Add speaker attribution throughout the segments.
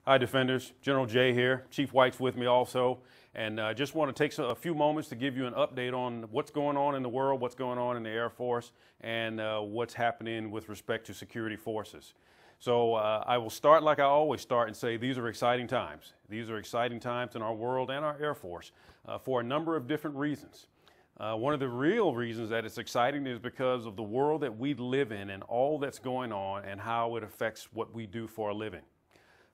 Speaker 1: Hi, Defenders. General Jay here. Chief White's with me also. And I just want to take a few moments to give you an update on what's going on in the world, what's going on in the Air Force, and what's happening with respect to security forces. So I will start like I always start and say these are exciting times. These are exciting times in our world and our Air Force for a number of different reasons. One of the real reasons that it's exciting is because of the world that we live in and all that's going on and how it affects what we do for a living.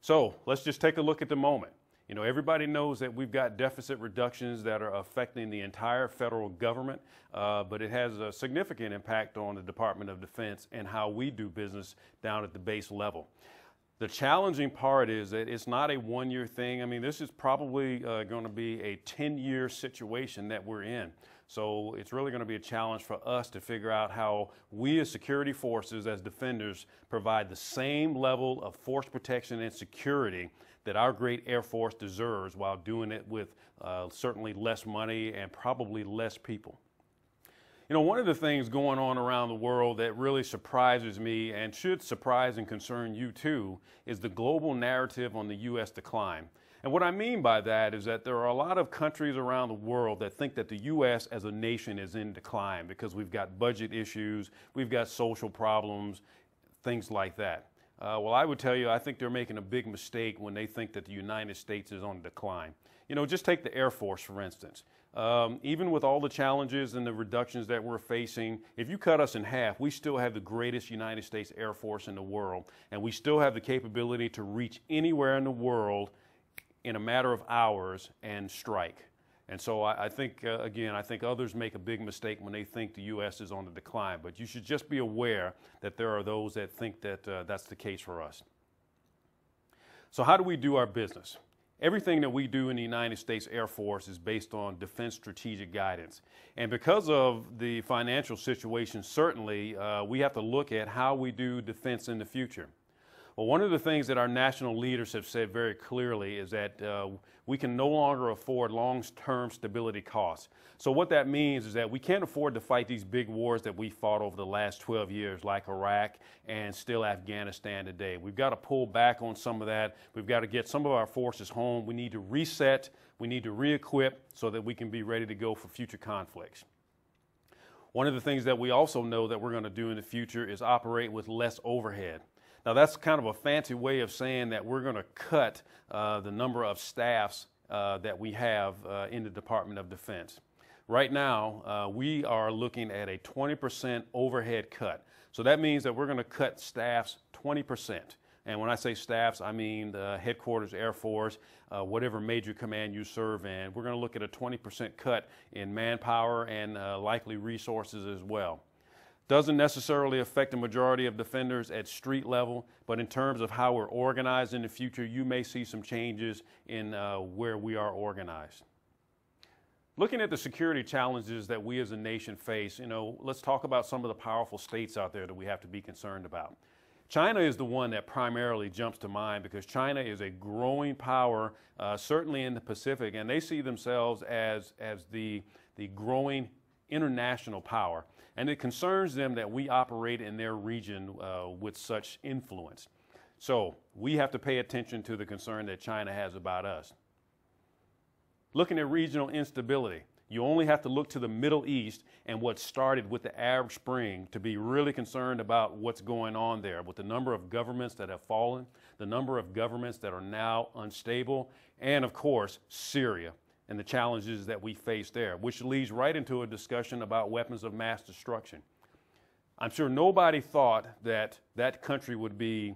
Speaker 1: So let's just take a look at the moment. You know, everybody knows that we've got deficit reductions that are affecting the entire federal government, but it has a significant impact on the Department of Defense and how we do business down at the base level. The challenging part is that it's not a one-year thing. I mean, this is probably going to be a 10-year situation that we're in. So it's really going to be a challenge for us to figure out how we as security forces, as defenders, provide the same level of force protection and security that our great Air Force deserves while doing it with certainly less money and probably less people. You know, one of the things going on around the world that really surprises me and should surprise and concern you too is the global narrative on the U.S. decline. And what I mean by that is that there are a lot of countries around the world that think that the U.S. as a nation is in decline because we've got budget issues, we've got social problems, things like that. Well, I would tell you, I think they're making a big mistake when they think that the United States is on decline. You know, just take the Air Force, for instance. Even with all the challenges and the reductions that we're facing, if you cut us in half, we still have the greatest United States Air Force in the world, and we still have the capability to reach anywhere in the world in a matter of hours and strike. And so I think, again, I think others make a big mistake when they think the U.S. is on the decline. But you should just be aware that there are those that think that that's the case for us. So how do we do our business? Everything that we do in the United States Air Force is based on defense strategic guidance. And because of the financial situation, certainly, we have to look at how we do defense in the future. Well, one of the things that our national leaders have said very clearly is that we can no longer afford long-term stability costs. So what that means is that we can't afford to fight these big wars that we fought over the last 12 years, like Iraq and still Afghanistan today. We've got to pull back on some of that. We've got to get some of our forces home. We need to reset. We need to re-equip so that we can be ready to go for future conflicts. One of the things that we also know that we're going to do in the future is operate with less overhead. Now, that's kind of a fancy way of saying that we're going to cut the number of staffs that we have in the Department of Defense. Right now, we are looking at a 20% overhead cut. So that means that we're going to cut staffs 20%. And when I say staffs, I mean the headquarters, Air Force, whatever major command you serve in. We're going to look at a 20% cut in manpower and likely resources as well. Doesn't necessarily affect the majority of defenders at street level, but in terms of how we're organized in the future, you may see some changes in where we are organized. Looking at the security challenges that we as a nation face, you know, let's talk about some of the powerful states out there that we have to be concerned about. China is the one that primarily jumps to mind because China is a growing power, certainly in the Pacific, and they see themselves as the growing international power. And it concerns them that we operate in their region with such influence. So we have to pay attention to the concern that China has about us. Looking at regional instability, you only have to look to the Middle East and what started with the Arab Spring to be really concerned about what's going on there with the number of governments that have fallen, the number of governments that are now unstable, and of course, Syria and the challenges that we face there, which leads right into a discussion about weapons of mass destruction. I'm sure nobody thought that that country would be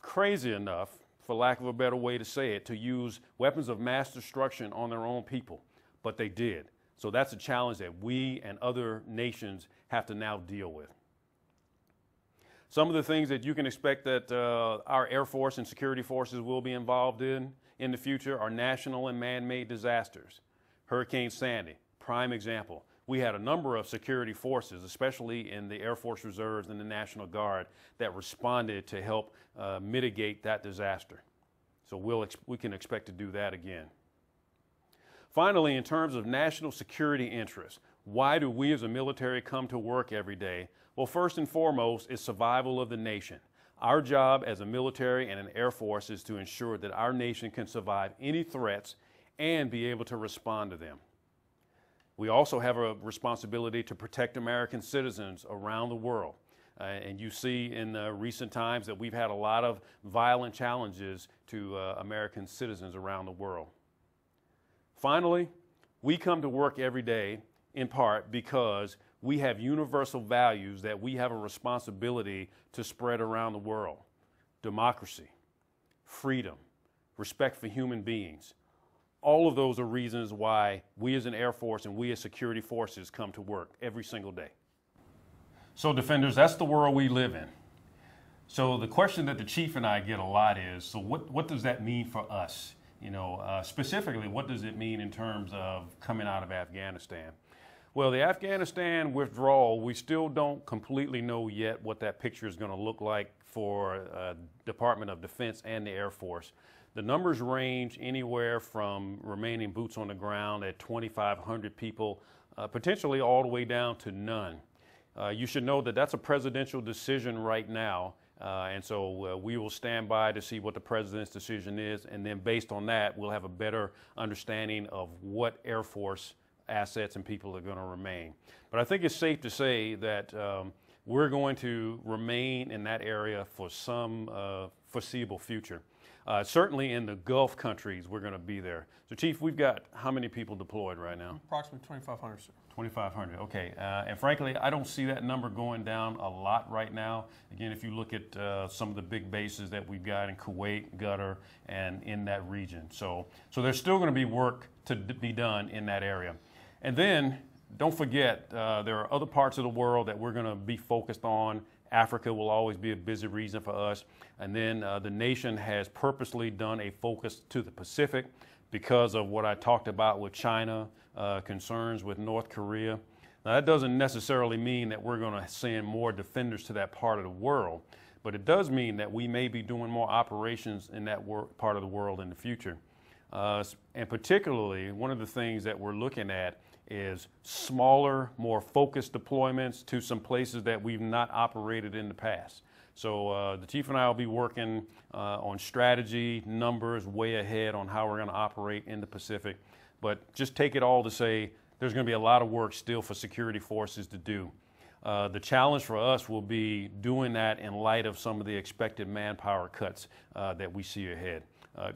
Speaker 1: crazy enough, for lack of a better way to say it, to use weapons of mass destruction on their own people, but they did. So that's a challenge that we and other nations have to now deal with. Some of the things that you can expect that our Air Force and security forces will be involved in the future are national and man-made disasters. Hurricane Sandy, prime example. We had a number of security forces, especially in the Air Force Reserves and the National Guard, that responded to help mitigate that disaster. So we can expect to do that again. Finally, in terms of national security interests, why do we as a military come to work every day? Well, first and foremost is survival of the nation. Our job as a military and an Air Force is to ensure that our nation can survive any threats and be able to respond to them. We also have a responsibility to protect American citizens around the world. And you see in recent times that we've had a lot of violent challenges to American citizens around the world. Finally, we come to work every day in part because we have universal values that we have a responsibility to spread around the world. Democracy, freedom, respect for human beings. All of those are reasons why we as an Air Force and we as security forces come to work every single day. So Defenders, that's the world we live in. So the question that the Chief and I get a lot is, so what does that mean for us? Specifically, what does it mean in terms of coming out of Afghanistan? Well, the Afghanistan withdrawal, we still don't completely know yet what that picture is going to look like for Department of Defense and the Air Force. The numbers range anywhere from remaining boots on the ground at 2,500 people, potentially all the way down to none. You should know that that's a presidential decision right now, and so we will stand by to see what the president's decision is, and then based on that, we'll have a better understanding of what Air Force assets and people are going to remain. But I think it's safe to say that we're going to remain in that area for some foreseeable future. Certainly in the Gulf countries, we're going to be there. So Chief, we've got how many people deployed right now?
Speaker 2: Approximately 2,500, sir. 2,500,
Speaker 1: okay. And frankly, I don't see that number going down a lot right now. Again, if you look at some of the big bases that we've got in Kuwait, Qatar, and in that region. So there's still going to be work to be done in that area. And then, don't forget, there are other parts of the world that we're going to be focused on. Africa will always be a busy region for us. And then the nation has purposely done a focus to the Pacific because of what I talked about with China, concerns with North Korea. Now, that doesn't necessarily mean that we're going to send more defenders to that part of the world, but it does mean that we may be doing more operations in that part of the world in the future. And particularly, one of the things that we're looking at is smaller, more focused deployments to some places that we've not operated in the past. So the Chief and I will be working on strategy, numbers, way ahead on how we're going to operate in the Pacific. But just take it all to say there's going to be a lot of work still for security forces to do. The challenge for us will be doing that in light of some of the expected manpower cuts that we see ahead.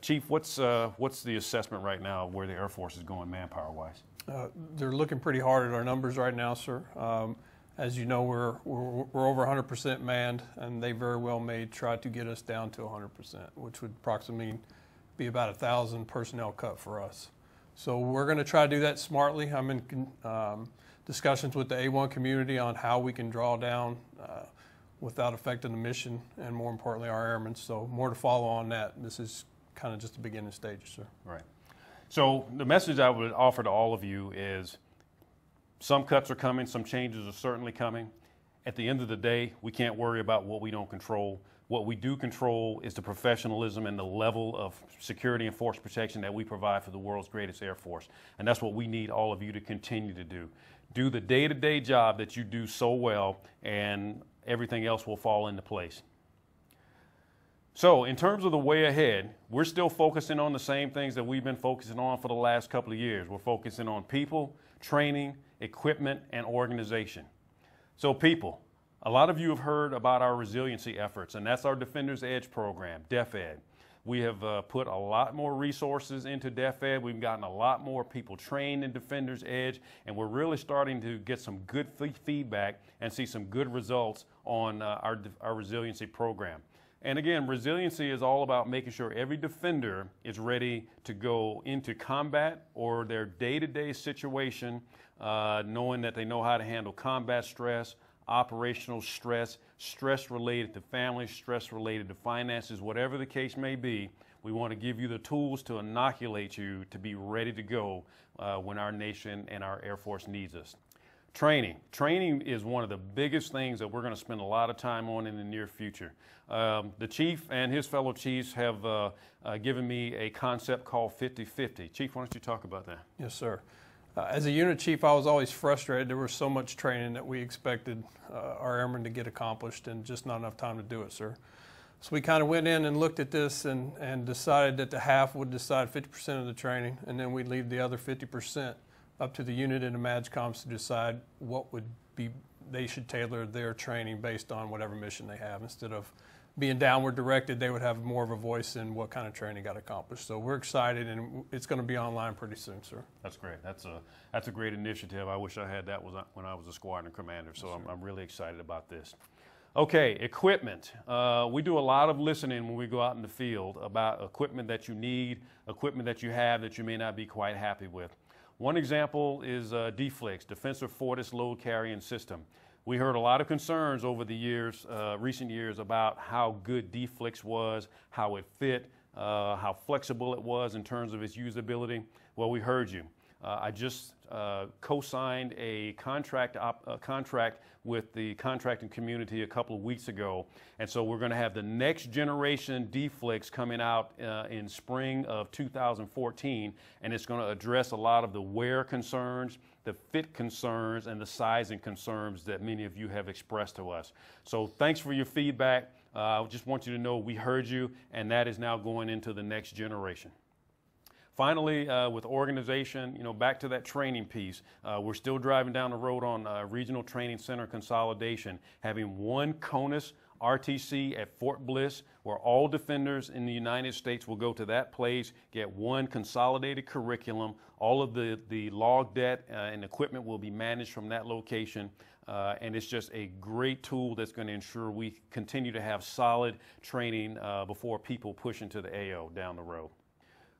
Speaker 1: Chief, what's the assessment right now of where the Air Force is going manpower-wise?
Speaker 2: They're looking pretty hard at our numbers right now, sir. As you know, we're over 100% manned, and they very well may try to get us down to 100%, which would approximately be about 1,000 personnel cut for us. So we're going to try to do that smartly. I'm in discussions with the A1 community on how we can draw down without affecting the mission, and more importantly, our airmen. So more to follow on that. This is kind of just the beginning stages, sir.
Speaker 1: Right. So the message I would offer to all of you is some cuts are coming, some changes are certainly coming. At the end of the day, we can't worry about what we don't control. What we do control is the professionalism and the level of security and force protection that we provide for the world's greatest Air Force. And that's what we need all of you to continue to do. Do the day-to-day job that you do so well, and everything else will fall into place. So in terms of the way ahead, we're still focusing on the same things that we've been focusing on for the last couple of years. We're focusing on people, training, equipment, and organization. So people, a lot of you have heard about our resiliency efforts, and that's our Defender's Edge program, DEF-ED. We have put a lot more resources into DEF-ED. We've gotten a lot more people trained in Defender's Edge, and we're really starting to get some good feedback and see some good results on our resiliency program. And again, resiliency is all about making sure every defender is ready to go into combat or their day-to-day situation, knowing that they know how to handle combat stress, operational stress, stress related to family, stress related to finances, whatever the case may be. We want to give you the tools to inoculate you to be ready to go when our nation and our Air Force needs us. Training. Training is one of the biggest things that we're going to spend a lot of time on in the near future. The Chief and his fellow chiefs have given me a concept called 50-50. Chief, why don't you talk about that?
Speaker 2: Yes, sir. As a unit chief, I was always frustrated. There was so much training that we expected our airmen to get accomplished and just not enough time to do it, sir. So we kind of went in and looked at this and decided that the half would decide 50% of the training, and then we'd leave the other 50% up to the unit and the MAGCOMs to decide what would be, they should tailor their training based on whatever mission they have. Instead of being downward directed, they would have more of a voice in what kind of training got accomplished. So we're excited, and it's going to be online pretty soon, sir. That's
Speaker 1: great. That's a great initiative. I wish I had that when I was a squadron commander, so I'm really excited about this. Okay, equipment. We do a lot of listening when we go out in the field about equipment that you need, equipment that you have that you may not be quite happy with. One example is DFLIX, Defensive Fortress Load Carrying System. We heard a lot of concerns over the years, recent years, about how good DFLIX was, how it fit, how flexible it was in terms of its usability. Well, we heard you. I just co-signed a contract with the contracting community a couple of weeks ago, and so we're going to have the next generation DFLIX coming out in spring of 2014, and it's going to address a lot of the wear concerns, the fit concerns, and the sizing concerns that many of you have expressed to us. So thanks for your feedback. I just want you to know we heard you, and that is now going into the next generation. Finally, with organization, back to that training piece, we're still driving down the road on regional training center consolidation, having one CONUS RTC at Fort Bliss, where all defenders in the United States will go to that place, get one consolidated curriculum. All of the log debt and equipment will be managed from that location. And it's just a great tool that's going to ensure we continue to have solid training before people push into the AO down the road.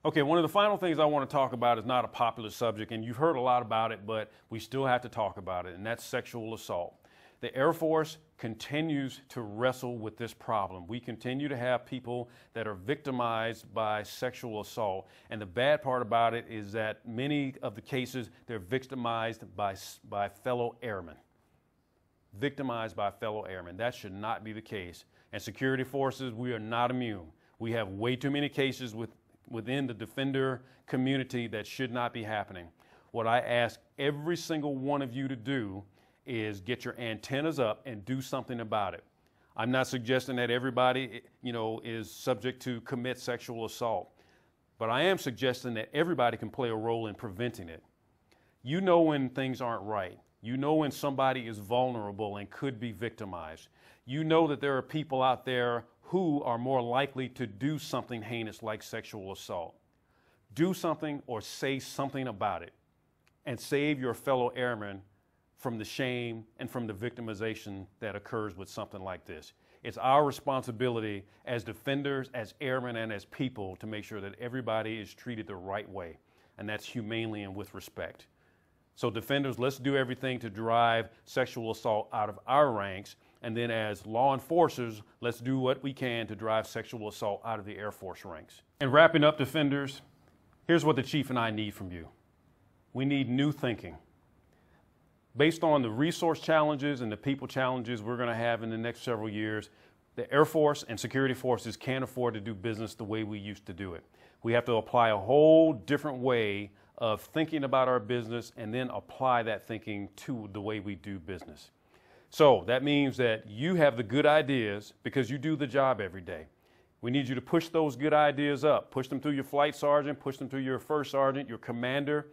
Speaker 1: Okay, one of the final things I want to talk about is not a popular subject, and you've heard a lot about it, but we still have to talk about it, and that's sexual assault. The Air Force continues to wrestle with this problem. We continue to have people that are victimized by sexual assault, and the bad part about it is that many of the cases, they're victimized by fellow airmen. Victimized by fellow airmen. That should not be the case. And security forces, we are not immune. We have way too many cases within the defender community that should not be happening. What I ask every single one of you to do is get your antennas up and do something about it. I'm not suggesting that everybody, is subject to commit sexual assault, but I am suggesting that everybody can play a role in preventing it. You know when things aren't right. You know when somebody is vulnerable and could be victimized. You know that there are people out there who are more likely to do something heinous like sexual assault. Do something or say something about it and save your fellow airmen from the shame and from the victimization that occurs with something like this. It's our responsibility as defenders, as airmen, and as people to make sure that everybody is treated the right way, and that's humanely and with respect. So defenders, let's do everything to drive sexual assault out of our ranks. And then as law enforcers, let's do what we can to drive sexual assault out of the Air Force ranks. And wrapping up, defenders, here's what the Chief and I need from you. We need new thinking. Based on the resource challenges and the people challenges we're going to have in the next several years, the Air Force and security forces can't afford to do business the way we used to do it. We have to apply a whole different way of thinking about our business and then apply that thinking to the way we do business. So that means that you have the good ideas because you do the job every day. We need you to push those good ideas up. Push them through your flight sergeant, push them through your first sergeant, your commander,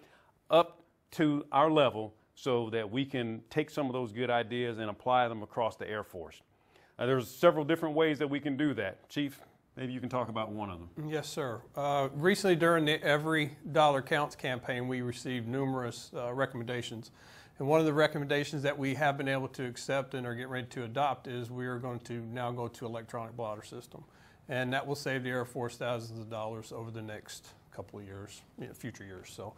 Speaker 1: up to our level so that we can take some of those good ideas and apply them across the Air Force. There's several different ways that we can do that. Chief, maybe you can talk about one of them.
Speaker 2: Yes, sir. Recently during the Every Dollar Counts campaign, we received numerous recommendations. And one of the recommendations that we have been able to accept and are getting ready to adopt is we are going to now go to electronic blotter system. And that will save the Air Force thousands of dollars over the next couple of years, future years. So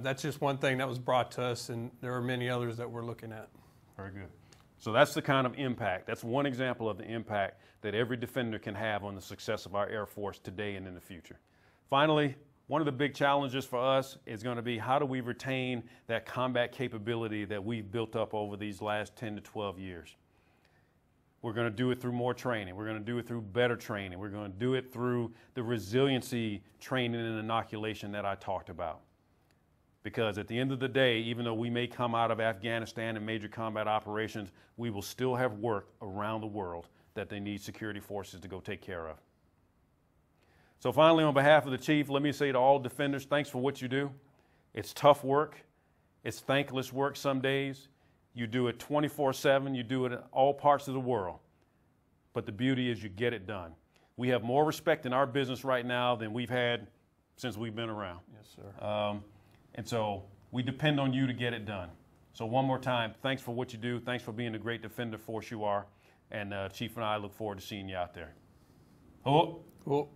Speaker 2: that's just one thing that was brought to us, and there are many others that we're looking at.
Speaker 1: Very good. So that's the kind of impact. That's one example of the impact that every defender can have on the success of our Air Force today and in the future. Finally, one of the big challenges for us is going to be how do we retain that combat capability that we've built up over these last 10 to 12 years. We're going to do it through more training. We're going to do it through better training. We're going to do it through the resiliency training and inoculation that I talked about. Because at the end of the day, even though we may come out of Afghanistan and major combat operations, we will still have work around the world that they need security forces to go take care of. So finally, on behalf of the Chief, let me say to all defenders, thanks for what you do. It's tough work. It's thankless work some days. You do it 24/7. You do it in all parts of the world. But the beauty is you get it done. We have more respect in our business right now than we've had since we've been around.
Speaker 2: Yes, sir.
Speaker 1: And so we depend on you to get it done. So one more time, thanks for what you do. Thanks for being the great defender force you are. And Chief and I look forward to seeing you out there. Oh.
Speaker 2: Cool.